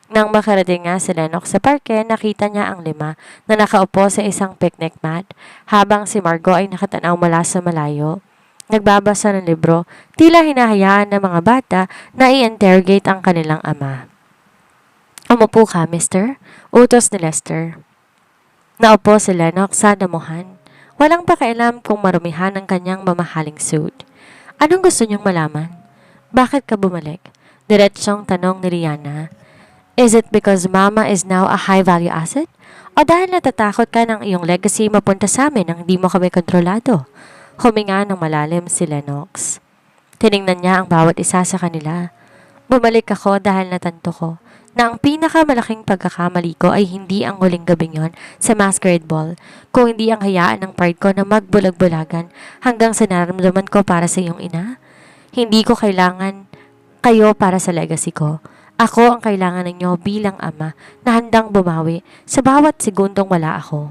Nang makarating nga si Lennox sa parke, nakita niya ang 5 na nakaupo sa isang picnic mat, habang si Margo ay nakatanaw mula sa malayo. Nagbabasa ng libro, tila hinahayaan ng mga bata na i-interrogate ang kanilang ama. Umupo ka, mister? Utos ni Lester. Naupo si Lennox sa damuhan. Walang pakialam kung marumihan ang kanyang mamahaling suit. Anong gusto niyong malaman? Bakit ka bumalik? Diretsyong tanong ni Liana. Is it because Mama is now a high-value asset? O dahil natatakot ka ng iyong legacy mapunta sa amin nang hindi mo kami kontrolado? Huminga ng malalim si Lennox. Tiningnan niya ang bawat isa sa kanila. Bumalik ako dahil natanto ko na ang pinakamalaking pagkakamali ko ay hindi ang huling gabing yon sa masquerade ball, kung hindi ang hayaan ng pride ko na magbulag-bulagan hanggang sa nararamdaman ko para sa iyong ina. Hindi ko kailangan kayo para sa legacy ko. Ako ang kailangan ninyo bilang ama na handang bumawi sa bawat segundong wala ako.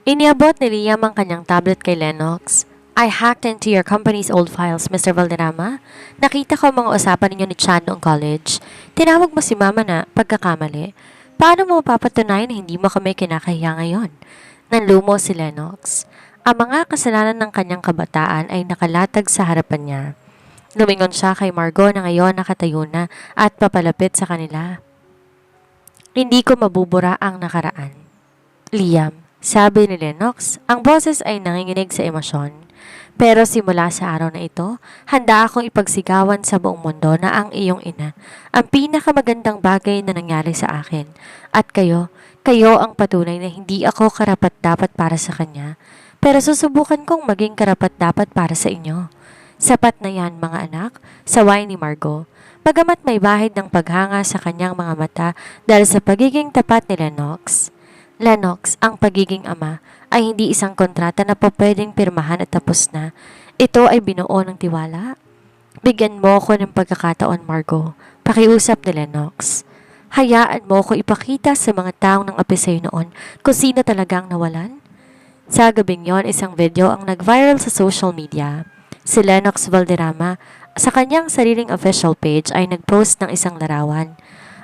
Iniabot ni Liam ang kanyang tablet kay Lennox. I hacked into your company's old files, Mr. Valderrama. Nakita ko ang mga usapan ninyo ni Chan noong college. Tinawag mo si Mama na pagkakamali. Paano mo papatunayan na hindi mo kami kinakahiya ngayon? Nanlumo si Lennox. Ang mga kasalanan ng kanyang kabataan ay nakalatag sa harapan niya. Lumingon siya kay Margo na ngayon nakatayo na at papalapit sa kanila. Hindi ko mabubura ang nakaraan. Liam, sabi ni Lennox, ang boses ay nanginginig sa emosyon. Pero simula sa araw na ito, handa akong ipagsigawan sa buong mundo na ang iyong ina ang pinakamagandang bagay na nangyari sa akin. At kayo ang patunay na hindi ako karapat-dapat para sa kanya. Pero susubukan kong maging karapat-dapat para sa inyo. Sapat na yan mga anak, saway ni Margot. Bagamat may bahid ng paghanga sa kanyang mga mata dahil sa pagiging tapat ni Lennox. Lennox, ang pagiging ama ay hindi isang kontrata na po pwedeng pirmahan at tapos na. Ito ay binuo ng tiwala. Bigyan mo ko ng pagkakataon, Margot. Pakiusap ni Lennox. Hayaan mo ko ipakita sa mga taong nang api sa'yo noon kung sino talagang nawalan. Sa gabing yon, isang video ang nag-viral sa social media. Si Lennox Valderrama sa kanyang sariling official page ay nag-post ng isang larawan.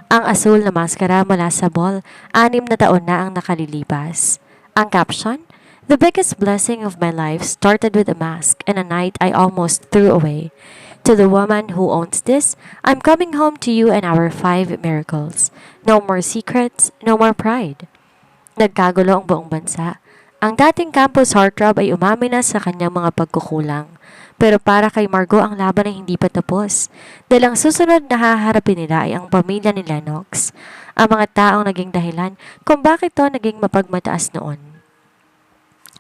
Ang asul na maskara mula sa ball, 6 na taon na ang nakalilipas. Ang caption, "The biggest blessing of my life started with a mask and a night I almost threw away. To the woman who owns this, I'm coming home to you and our 5 miracles. No more secrets, no more pride." Nagkagulo ang buong bansa. Ang dating campus heartthrob ay umamin na sa kanyang mga pagkukulang. Pero para kay Margot ang laban ay hindi pa tapos. Dahil ang susunod na haharapin nila ay ang pamilya ni Lennox. Ang mga taong naging dahilan kung bakit ito naging mapagmataas noon.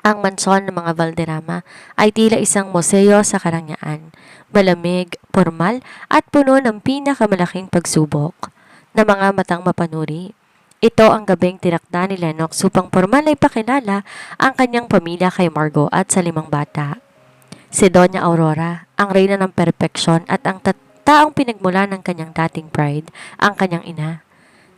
Ang mansyon ng mga Valderrama ay tila isang museo sa karangyaan. Malamig, formal at puno ng pinakamalaking pagsubok na mga matang mapanuri. Ito ang gabing tinakda ni Lennox upang formal ay pakilala ang kanyang pamilya kay Margot at sa 5 bata. Si Doña Aurora, ang reyna ng perpeksyon at ang taong pinagmula ng kanyang dating pride, ang kanyang ina.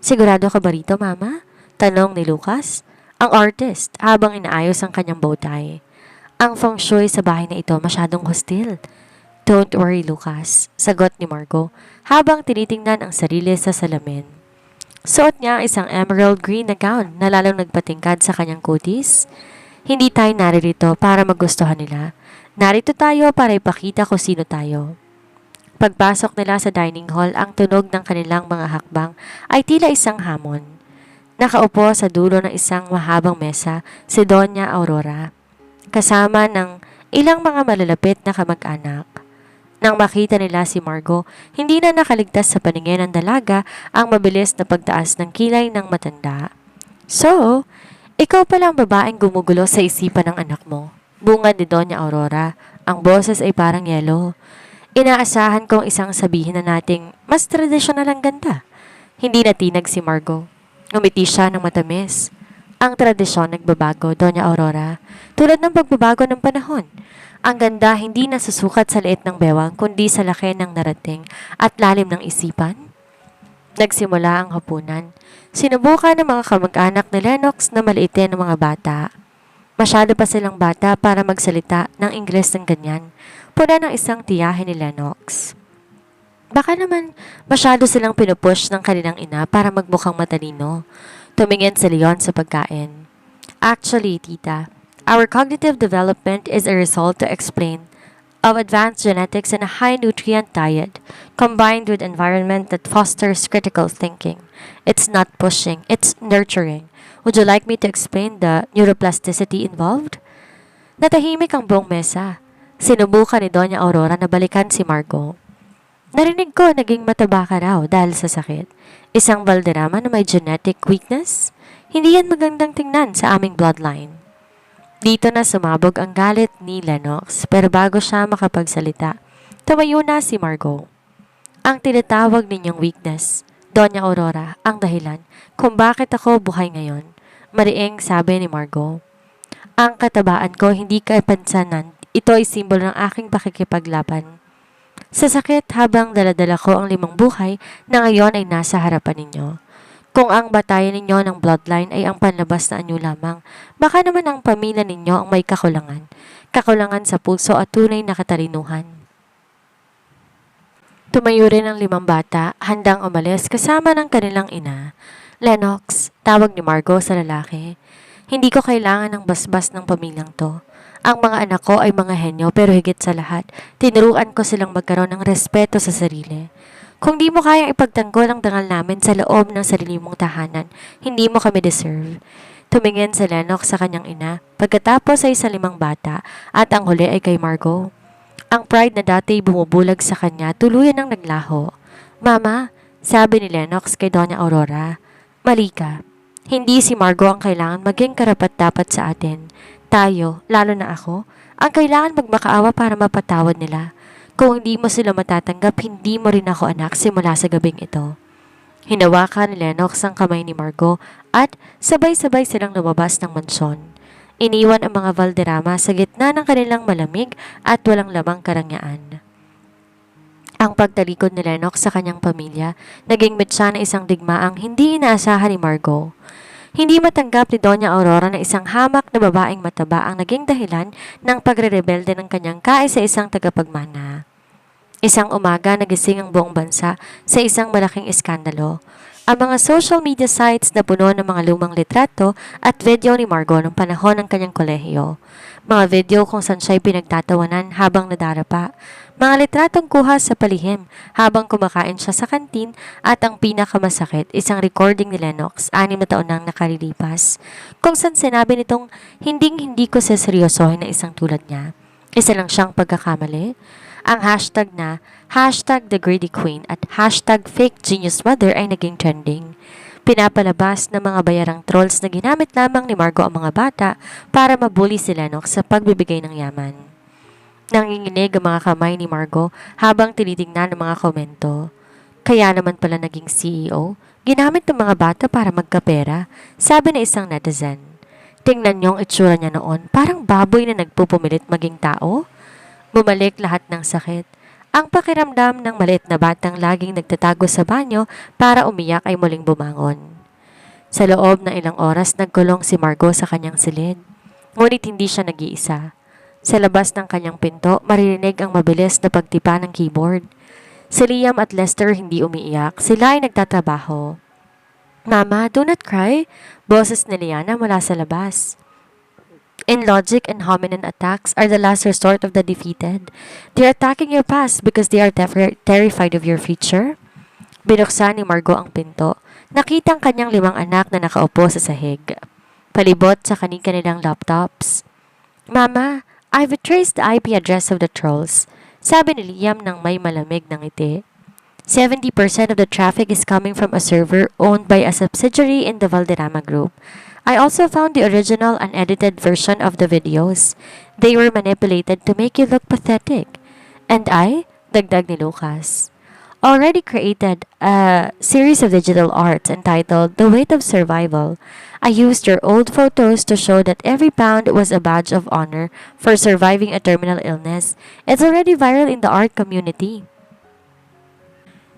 "Sigurado ka ba rito, Mama?" tanong ni Lucas, ang artist, habang inaayos ang kanyang bowtie. "Ang feng shui sa bahay na ito masyadong hostil." "Don't worry, Lucas," sagot ni Margot, habang tinitingnan ang sarili sa salamin. Suot niya ang isang emerald green na gown na lalong nagpatingkad sa kanyang kutis. "Hindi tayo naririto para magustuhan nila. Narito tayo para ipakita kung sino tayo." Pagpasok nila sa dining hall, ang tunog ng kanilang mga hakbang ay tila isang hamon. Nakaupo sa dulo ng isang mahabang mesa si Doña Aurora, kasama ng ilang mga malalapit na kamag-anak. Nang makita nila si Margot, hindi na nakaligtas sa paningin ng dalaga ang mabilis na pagtaas ng kilay ng matanda. "So, ikaw pala ang babaeng gumugulo sa isipan ng anak mo," bungad ni Doña Aurora. Ang boses ay parang yelo. "Inaasahan kong isang sabihin na nating mas tradisyonal ang ganda." Hindi natinag si Margot. Ngumiti siya ng matamis. "Ang tradisyon nagbabago, Doña Aurora. Tulad ng pagbabago ng panahon. Ang ganda hindi nasusukat sa liit ng bewang kundi sa laki ng narating at lalim ng isipan." Nagsimula ang hapunan. Sinubukan ng mga kamag-anak ni Lennox na maliitin ang mga bata. Masyado pa silang bata para magsalita ng Ingles ng ganyan, puna ng isang tiyahin ni Lennox. Baka naman masyado silang pinupush ng kanilang ina para magmukhang matalino. Tumingin si Leon sa pagkain. "Actually, tita, our cognitive development is a result to explain of advanced genetics and a high-nutrient diet combined with environment that fosters critical thinking. It's not pushing, it's nurturing. Would you like me to explain the neuroplasticity involved?" Natahimik ang buong mesa. Sinubukan ni Doña Aurora na balikan si Margot. "Narinig ko naging mataba ka raw dahil sa sakit. Isang Valderrama na may genetic weakness? Hindi yan magandang tingnan sa aming bloodline." Dito na sumabog ang galit ni Lennox, pero bago siya makapagsalita, tumayo na si Margot. "Ang tinatawag ninyong weakness, Doña Aurora, ang dahilan kung bakit ako buhay ngayon," mariing sabi ni Margot. "Ang katabaan ko hindi kapansanan, ito ay simbolo ng aking pakikipaglaban sa sakit habang daladala ko ang 5 buhay na ngayon ay nasa harapan ninyo. Kung ang batayan ninyo ng bloodline ay ang panlabas na anyo lamang, baka naman ang pamilya ninyo ang may kakulangan. Kakulangan sa puso at tunay na katalinuhan." Tumayo rin ang 5 bata, handang umalis kasama ng kanilang ina. "Lennox," tawag ni Margot sa lalaki, "hindi ko kailangan ng basbas ng pamilyang to. Ang mga anak ko ay mga henyo pero higit sa lahat, tinuruan ko silang magkaroon ng respeto sa sarili. Kung di mo kayang ipagtanggol ang dangal namin sa loob ng sarili mong tahanan, hindi mo kami deserve. Tumingin si Lennox sa kanyang ina, pagkatapos ay sa 5 bata at ang huli ay kay Margot. Ang pride na dati bumubulag sa kanya tuluyan ang naglaho. Mama, sabi ni Lennox kay Doña Aurora, mali ka. Hindi si Margot ang kailangan maging karapat-dapat sa atin. Tayo, lalo na ako, ang kailangan magmakaawa para mapatawad nila. Kung hindi mo sila matatanggap, hindi mo rin ako anak simula sa gabing ito. Hinawakan ni Lennox ang kamay ni Margot at sabay-sabay silang lumabas ng mansyon. Iniwan ang mga Valderrama sa gitna ng kanilang malamig at walang lamang karangyaan. Ang pagtalikod ni Lennox sa kanyang pamilya, naging mitsa na isang digmaang hindi inaasahan ni Margot. Hindi matanggap ni Doña Aurora na isang hamak na babaeng mataba ang naging dahilan ng pagre-rebelde ng kanyang kaisa-isang tagapagmana. Isang umaga nagising ang buong bansa sa isang malaking iskandalo. Ang mga social media sites na puno ng mga lumang litrato at video ni Margot noong panahon ng kanyang kolehiyo. Mga video kung saan siya'y pinagtatawanan habang nadarapa. Mga litratong kuha sa palihim habang kumakain siya sa kantin at ang pinakamasakit, isang recording ni Lennox, 6 na taon nang nakalilipas. Kung saan sinabi nitong hindi ko seseryosohin na isang tulad niya. Isa lang siyang pagkakamali. Ang hashtag na #TheGreedyQueen at #FakeGeniusMother ay naging trending. Pinapalabas ng mga bayarang trolls na ginamit lamang ni Margot ang mga bata para mabully si Lennox sa pagbibigay ng yaman. Nanginginig ang mga kamay ni Margot habang tinitingnan ang mga komento. Kaya naman pala naging CEO, ginamit ng mga bata para magkapera, sabi na isang netizen. Tingnan niyong itsura niya noon, parang baboy na nagpupumilit maging tao. Bumalik lahat ng sakit. Ang pakiramdam ng maliit na batang laging nagtatago sa banyo para umiyak ay muling bumangon. Sa loob ng ilang oras nagkulong si Margot sa kanyang silid. Ngunit hindi siya nag-iisa. Sa labas ng kanyang pinto, maririnig ang mabilis na pagtipa ng keyboard. Si Liam at Lester hindi umiiyak. Sila ay nagtatrabaho. Mama, do not cry. Boses ni Liana mula sa labas. In logic and hominin attacks are the last resort of the defeated. They are attacking your past because they are terrified of your future. Binuksan ni Margot ang pinto. Nakita ang kanyang 5 anak na nakaupo sa sahig. Palibot sa kanilang laptops. Mama, I've traced the IP address of the trolls. Sabi ni Liam nang may malamig ng ngiti. 70% of the traffic is coming from a server owned by a subsidiary in the Valderrama Group. I also found the original unedited version of the videos. They were manipulated to make you look pathetic. And I, dagdag ni Lucas, already created a series of digital art entitled The Weight of Survival. I used your old photos to show that every pound was a badge of honor for surviving a terminal illness. It's already viral in the art community.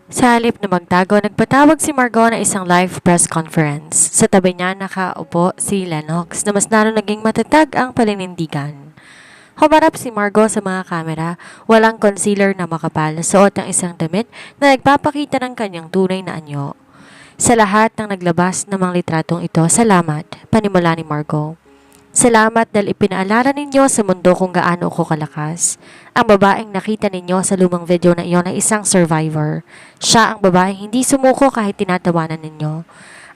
Sa halip na magtago, nagpatawag si Margot ng isang live press conference. Sa tabi niya nakaupo si Lennox na mas lalo naging matatag ang paninindigan. Humarap si Margot sa mga kamera, walang concealer na makapal, suot ang isang damit na nagpapakita ng kanyang tunay na anyo. Sa lahat ng naglabas ng mga litratong ito, salamat, panimula ni Margot. Salamat dahil ipinaalala ninyo sa mundo kung gaano ako kalakas. Ang babaeng nakita ninyo sa lumang video na iyon ay isang survivor. Siya ang babaeng hindi sumuko kahit tinatawanan ninyo.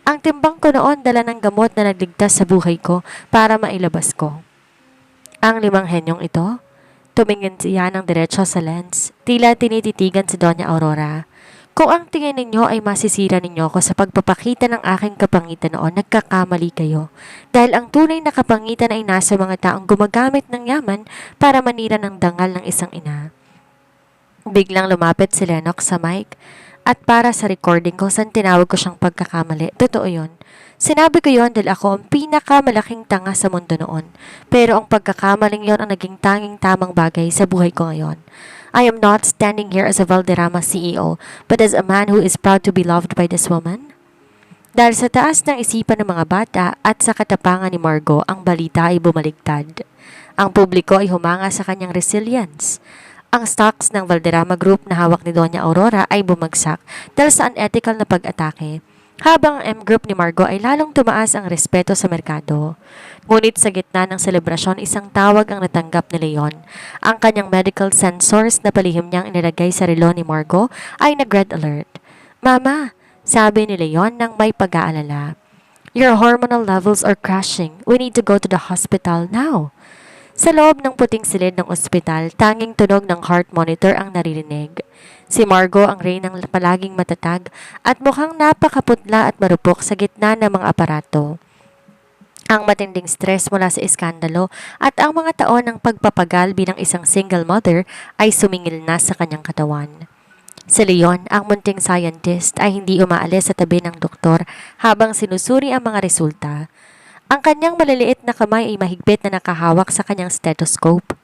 Ang timbang ko noon dala ng gamot na nagligtas sa buhay ko para mailabas ko. Ang 5 henyong ito, tumingin siya ng diretso sa lens, tila tinititigan si Doña Aurora. Kung ang tingin ninyo ay masisira ninyo ako sa pagpapakita ng aking kapangitan noon, nagkakamali kayo. Dahil ang tunay na kapangitan ay nasa mga taong gumagamit ng yaman para manira ng dangal ng isang ina. Biglang lumapit si Lennox sa mic at para sa recording ko saan tinawag ko siyang pagkakamali. Totoo yun. Sinabi ko yon dahil ako ang pinakamalaking tanga sa mundo noon. Pero ang pagkakamaling yon ang naging tanging tamang bagay sa buhay ko ngayon. I am not standing here as a Valderrama CEO, but as a man who is proud to be loved by this woman. Dahil sa taas ng isipan ng mga bata at sa katapangan ni Margot, ang balita ay bumaligtad. Ang publiko ay humanga sa kanyang resilience. Ang stocks ng Valderrama Group na hawak ni Doña Aurora ay bumagsak dahil sa unethical na pag-atake, habang ang M-Group ni Margot ay lalong tumaas ang respeto sa merkado. Ngunit sa gitna ng selebrasyon, isang tawag ang natanggap ni Leon. Ang kanyang medical sensors na palihim niyang inilagay sa relo ni Margot ay nag-red alert. Mama, sabi ni Leon nang may pag-aalala. Your hormonal levels are crashing. We need to go to the hospital now. Sa loob ng puting silid ng ospital, tanging tunog ng heart monitor ang naririnig. Si Margo ang reynang palaging matatag at mukhang napakaputla at marupok sa gitna ng mga aparato. Ang matinding stress mula sa iskandalo at ang mga taon ng pagpapagal bilang isang single mother ay sumingil na sa kanyang katawan. Si Leon, ang munting scientist, ay hindi umaalis sa tabi ng doktor habang sinusuri ang mga resulta. Ang kanyang maliliit na kamay ay mahigpit na nakahawak sa kanyang stethoscope.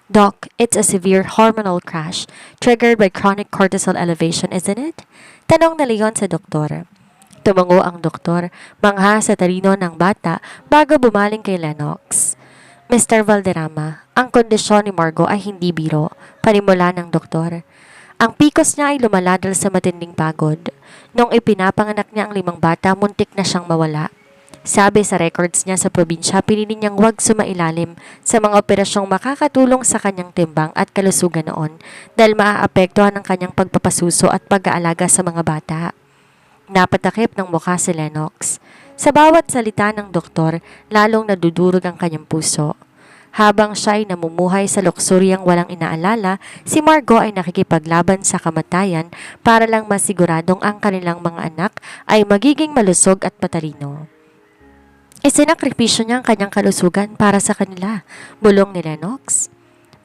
Doc, it's a severe hormonal crash triggered by chronic cortisol elevation, isn't it? Tanong na Leon sa doktor. Tumango ang doktor, mangha sa talino ng bata bago bumaling kay Lennox. Mr. Valderrama, ang kondisyon ni Margo ay hindi biro, panimula ng doktor. Ang pikos niya ay lumaladal sa matinding pagod. Nung ipinapanganak niya ang 5 bata, muntik na siyang mawala. Sabi sa records niya sa probinsya, pinili niyang huwag sumailalim sa mga operasyong makakatulong sa kanyang timbang at kalusugan noon dahil maaapektuhan ang kanyang pagpapasuso at pag-aalaga sa mga bata. Napatakip ng mukha si Lennox. Sa bawat salita ng doktor, lalong nadudurog ang kanyang puso. Habang siya ay namumuhay sa luksuryang walang inaalala, si Margo ay nakikipaglaban sa kamatayan para lang masiguradong ang kanilang mga anak ay magiging malusog at patalino. Isinakripisyo niya ang kanyang kalusugan para sa kanila, bulong ni Lennox.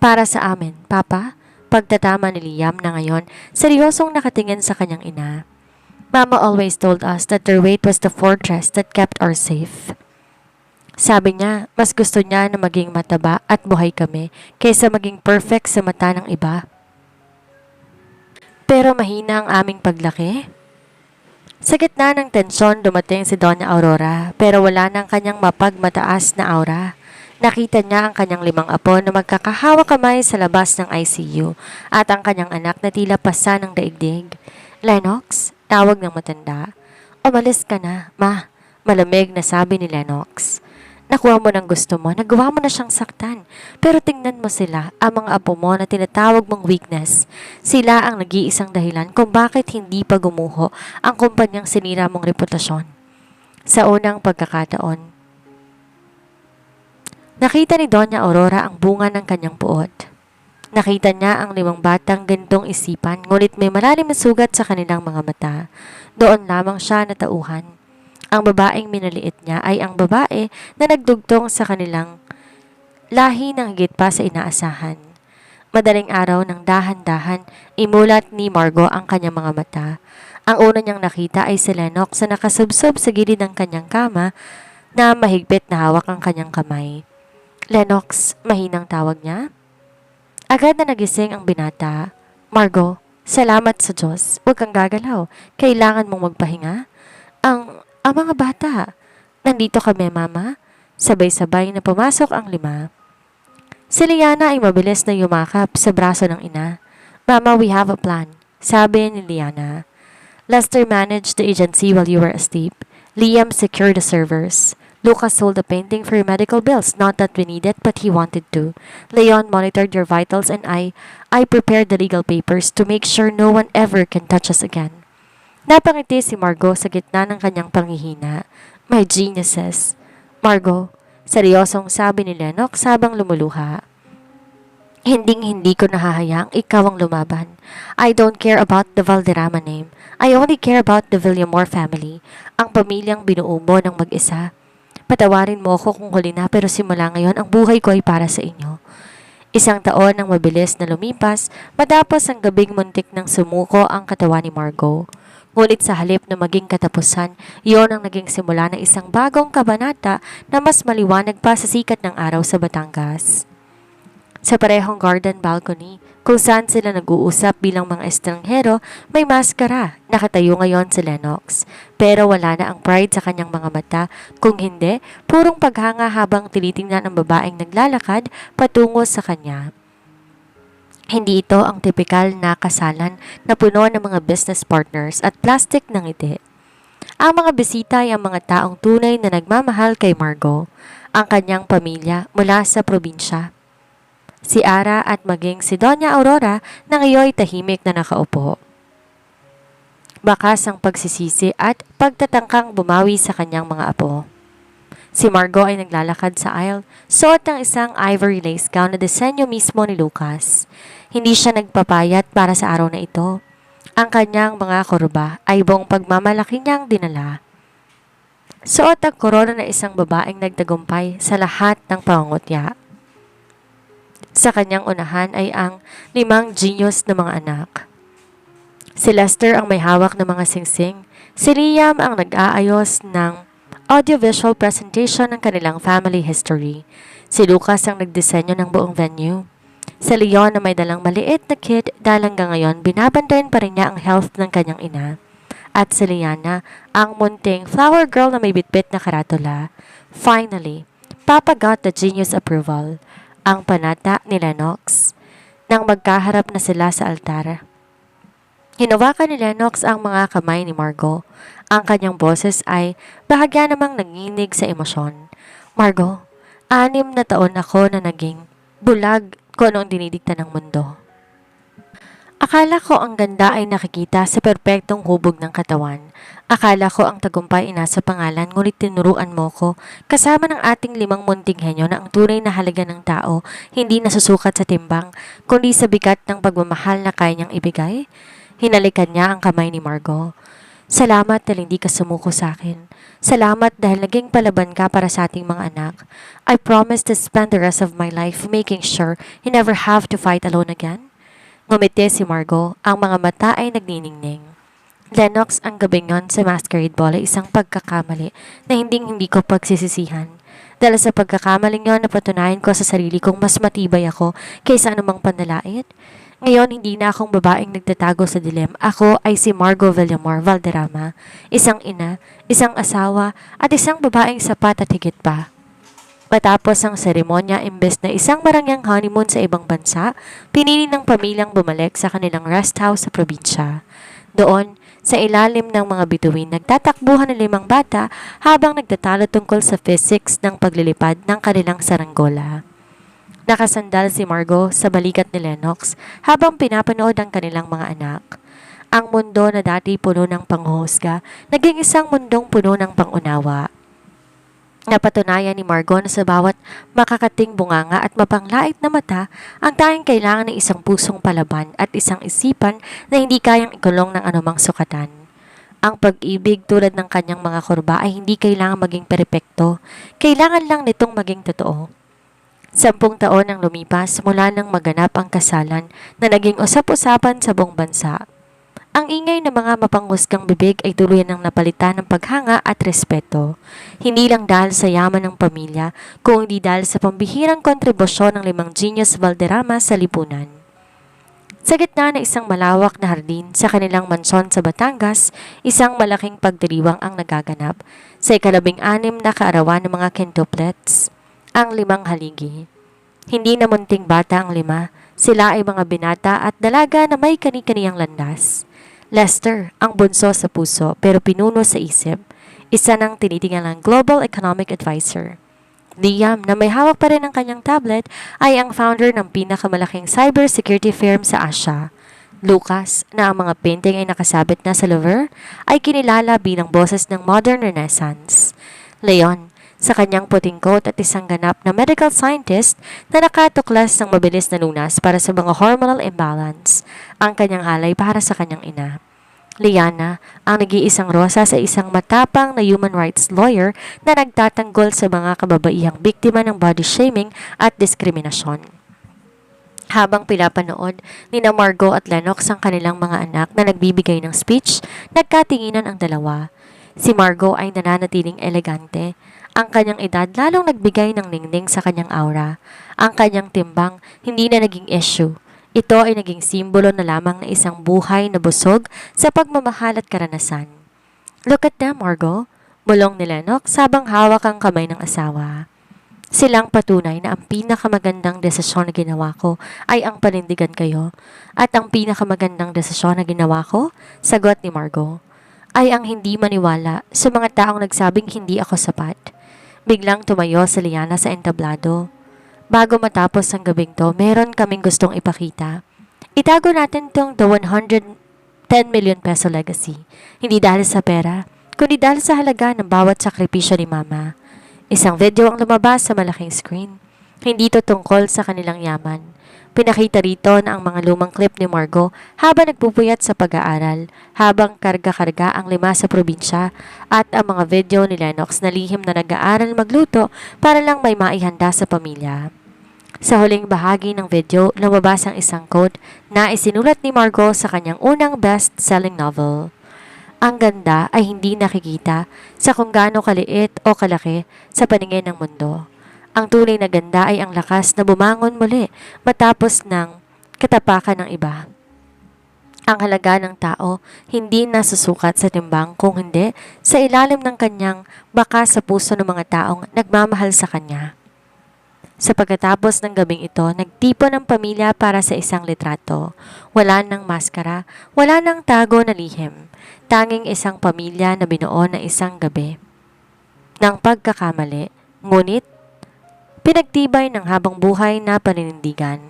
Para sa amin, Papa, pagtatama ni Liam na ngayon, seryosong nakatingin sa kanyang ina. Mama always told us that their weight was the fortress that kept us safe. Sabi niya, mas gusto niya na maging mataba at buhay kami kaysa maging perfect sa mata ng iba. Pero mahina ang aming paglaki. Sa gitna ng tensyon, dumating si Doña Aurora pero wala nang kanyang mapagmataas na aura. Nakita niya ang kanyang 5 apo na magkakahawa kamay sa labas ng ICU at ang kanyang anak na tila pasa ng daigdig. Lennox, tawag ng matanda. Umalis ka na, ma. Malamig na sabi ni Lennox. Nakuha mo ng gusto mo, nagawa mo na siyang saktan. Pero tingnan mo sila, ang mga apo mo na tinatawag mong weakness. Sila ang nag-iisang dahilan kung bakit hindi pa gumuho ang kumpanyang sinira mong reputasyon. Sa unang pagkakataon, nakita ni Doña Aurora ang bunga ng kanyang puot. Nakita niya ang 5 batang gantong isipan, ngunit may malalim na sugat sa kanilang mga mata. Doon lamang siya natauhan. Ang babaeng minaliit niya ay ang babae na nagdugtong sa kanilang lahi ng higit pa sa inaasahan. Madaling araw ng dahan-dahan, imulat ni Margo ang kanyang mga mata. Ang una niyang nakita ay si Lennox na nakasubsob sa gilid ng kanyang kama na mahigpit na hawak ang kanyang kamay. Lennox, mahinang tawag niya. Agad na nagising ang binata. Margo, salamat sa Diyos. Huwag kang gagalaw. Kailangan mong magpahinga. Ang mga bata. Nandito kami, Mama. Sabay-sabay na pumasok ang 5. Si Liana ay mabilis na yumakap sa braso ng ina. Mama, we have a plan. Sabi ni Liana. Lester managed the agency while you were asleep. Liam secured the servers. Lucas sold the painting for your medical bills. Not that we need it, but he wanted to. Leon monitored your vitals and I prepared the legal papers to make sure no one ever can touch us again. Napangiti si Margo sa gitna ng kanyang panghihina. My geniuses. Margo, seryosong sabi ni Lennox habang lumuluha. Hinding-hindi ko nahahayaang ikaw ang lumaban. I don't care about the Valderrama name. I only care about the Villamor family, ang pamilyang binuo mo ng mag-isa. Patawarin mo ako kung huli na pero simula ngayon ang buhay ko ay para sa inyo. 1 taon ang mabilis na lumipas matapos ang gabing muntik ng sumuko ang katawan ni Margo. Ngunit sa halip na maging katapusan, iyon ang naging simula ng isang bagong kabanata na mas maliwanag pa sa sikat ng araw sa Batangas. Sa parehong garden balcony, kung saan sila nag-uusap bilang mga estranghero, may maskara. Nakatayo ngayon si Lennox. Pero wala na ang pride sa kanyang mga mata. Kung hindi, purong paghanga habang tinitingnan ang babaeng naglalakad patungo sa kanya. Hindi ito ang tipikal na kasalan na puno ng mga business partners at plastic ng ngiti. Ang mga bisita ay ang mga taong tunay na nagmamahal kay Margo, ang kanyang pamilya mula sa probinsya. Si Ara at maging si Doña Aurora na ngayon tahimik na nakaupo. bakas ang pagsisisi at pagtatangkang bumawi sa kanyang mga apo. Si Margot ay naglalakad sa aisle, suot ng isang ivory lace gown na disenyo mismo ni Lucas. Hindi siya nagpapayat para sa araw na ito. Ang kanyang mga kurba ay buong pagmamalaki niyang dinala. Suot ang korona na isang babaeng nagtagumpay sa lahat ng pangungutya. Sa kanyang unahan ay ang 5 genius na mga anak. Si Lester ang may hawak ng mga singsing. Si Liam ang nag-aayos ng audiovisual presentation ng kanilang family history. Si Lucas ang nagdisenyo ng buong venue. Si Leon na may dalang maliit na kid dahil hanggang ngayon binabantayan pa rin niya ang health ng kanyang ina. At si Liana, ang munting flower girl na may bitbit na karatula. Finally, Papa got the genius approval, ang panata ni Lennox. Nang magkaharap na sila sa altar, hinawakan ni Lennox ang mga kamay ni Margot. Ang kanyang boses ay bahagya namang nanginig sa emosyon. Margot, 6 na taon ako na naging bulag kung anong dinidikta ng mundo. Akala ko ang ganda ay nakikita sa perpektong hubog ng katawan. Akala ko ang tagumpay ay nasa pangalan, ngunit tinuruan mo ko kasama ng ating 5 munting henyo na ang tunay na halaga ng tao hindi nasusukat sa timbang, kundi sa bigat ng pagmamahal na kaya niyang ibigay. Hinalikan niya ang kamay ni Margot. Salamat dahil hindi ka sumuko sa akin. Salamat dahil naging palaban ka para sa ating mga anak. I promise to spend the rest of my life making sure you never have to fight alone again. Ngumiti si Margot, ang mga mata ay nagniningning. Lennox, ang gabing yon sa masquerade ball ay isang pagkakamali na hindi ko pagsisisihan. Dahil sa pagkakamaling yon, napatunayan ko sa sarili kong mas matibay ako kaysa anumang panlalait. Ngayon, hindi na akong babaeng nagtatago sa dilim. Ako ay si Margot Villamor Valderrama, isang ina, isang asawa, at isang babaeng sapat at higit pa. Matapos ang seremonya, imbes na isang marangyang honeymoon sa ibang bansa, pinili ng pamilyang bumalik sa kanilang rest house sa probinsya. Doon, sa ilalim ng mga bituin, nagtatakbuhan ng 5 bata habang nagtatalo tungkol sa physics ng paglilipad ng kanilang saranggola. Nakasandal si Margot sa balikat ni Lennox habang pinapanood ang kanilang mga anak. Ang mundo na dati puno ng panghuhusga, naging isang mundong puno ng pangunawa. Napatunayan ni Margot na sa bawat makakating bunganga at mapanglait na mata, ang tanging kailangan ng isang pusong palaban at isang isipan na hindi kayang ikulong ng anumang sukatan. Ang pag-ibig tulad ng kanyang mga kurba ay hindi kailangan maging perpekto, kailangan lang nitong maging totoo. 10 taon ang lumipas mula nang maganap ang kasalan na naging usap-usapan sa buong bansa. Ang ingay ng mga mapanghusgang bibig ay tuluyan ng napalitan ng paghanga at respeto. Hindi lang dahil sa yaman ng pamilya, kundi dahil sa pambihirang kontribusyon ng 5 genius Valderrama sa lipunan. Sa gitna ng isang malawak na hardin sa kanilang mansyon sa Batangas, isang malaking pagdiriwang ang nagaganap sa 16 na kaarawan ng mga quintuplets. Ang 5 haligi. Hindi na munting bata ang 5, sila ay mga binata at dalaga na may kani-kaniyang landas. Lester, ang bunso sa puso pero pinuno sa isip, isa ng tinitingnan ng Global Economic Advisor. Liam, na may hawak pa rin ang kanyang tablet, ay ang founder ng pinakamalaking cybersecurity firm sa Asia. Lucas, na ang mga painting ay nakasabit na sa Louvre, ay kinilala bilang boses ng modern renaissance. Leon, sa kanyang puting coat at isang ganap na medical scientist na nakatuklas ng mabilis na lunas para sa mga hormonal imbalance, ang kanyang alay para sa kanyang ina. Liana, ang nag-iisang rosa sa isang matapang na human rights lawyer na nagtatanggol sa mga kababaihang biktima ng body shaming at diskriminasyon. Habang pinapanood ni Margot at Lennox ang kanilang mga anak na nagbibigay ng speech, nagkatinginan ang dalawa. Si Margot ay nananatiling elegante. Ang kanyang edad lalong nagbigay ng ningning sa kanyang aura. Ang kanyang timbang hindi na naging issue. Ito ay naging simbolo na lamang ng isang buhay na busog sa pagmamahal at karanasan. Look at them, Margot, bulong ni Lennox habang hawak ang kamay ng asawa. Silang patunay na ang pinakamagandang desisyon na ginawa ko ay ang panindigan kayo. At ang pinakamagandang desisyon na ginawa ko, sagot ni Margot, ay ang hindi maniwala sa mga taong nagsabing hindi ako sapat. Biglang tumayo si Liana sa entablado. Bago matapos ang gabing to, meron kaming gustong ipakita. Itago natin tong the 10 million peso legacy. Hindi dahil sa pera, kundi dahil sa halaga ng bawat sakripisyo ni Mama. Isang video ang lumabas sa malaking screen. Hindi ito tungkol sa kanilang yaman. Pinakita rito na ang mga lumang clip ni Margo habang nagpupuyat sa pag-aaral, habang karga-karga ang 5 sa probinsya, at ang mga video ni Lennox na lihim na nag-aaral magluto para lang may maihanda sa pamilya. Sa huling bahagi ng video, lumabas ang isang quote na isinulat ni Margo sa kanyang unang best-selling novel. Ang ganda ay hindi nakikita sa kung gaano kaliit o kalaki sa paningin ng mundo. Ang tunay na ganda ay ang lakas na bumangon muli matapos ng katapakan ng iba. Ang halaga ng tao hindi nasusukat sa timbang, kung hindi sa ilalim ng kanyang baka sa puso ng mga taong nagmamahal sa kanya. Sa pagkatapos ng gabing ito, nagtipon ang pamilya para sa isang litrato. Wala nang maskara, wala nang tago na lihim. Tanging isang pamilya na binuo na isang gabi ng pagkakamali, ngunit pinagtibay ng habang buhay na paninindigan.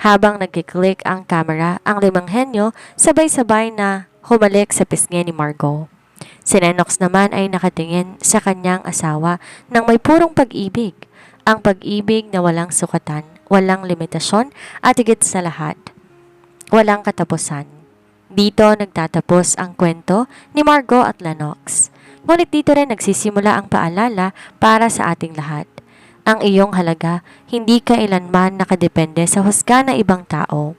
Habang nagkiklik ang camera, ang 5 henyo sabay-sabay na humalik sa pisngi ni Margo. Si Lennox naman ay nakatingin sa kanyang asawa ng may purong pag-ibig. Ang pag-ibig na walang sukatan, walang limitasyon, at higit sa lahat, walang katapusan. Dito nagtatapos ang kwento ni Margo at Lennox. Ngunit dito rin nagsisimula ang paalala para sa ating lahat. Ang iyong halaga hindi kailanman nakadepende sa husga ng ibang tao.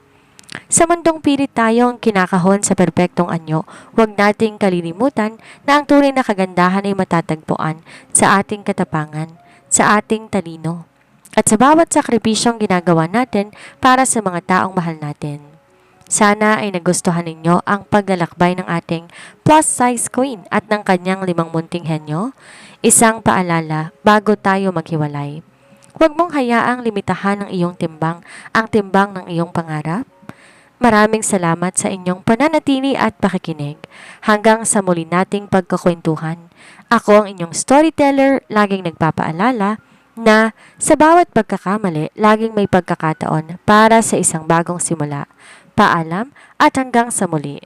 Sa mundong pilit tayong kinakahon sa perpektong anyo, huwag nating kalilimutan na ang tunay na kagandahan ay matatagpuan sa ating katapangan, sa ating talino, at sa bawat sakripisyong ginagawa natin para sa mga taong mahal natin. Sana ay nagustuhan ninyo ang paglalakbay ng ating plus-size queen at ng kanyang 5 munting henyo. Isang paalala bago tayo maghiwalay. Huwag mong hayaang limitahan ng iyong timbang ang timbang ng iyong pangarap. Maraming salamat sa inyong pananatili at pakikinig. Hanggang sa muli nating pagkakwentuhan. Ako ang inyong storyteller, laging nagpapaalala na sa bawat pagkakamali, laging may pagkakataon para sa isang bagong simula. Paalam at hanggang sa muli.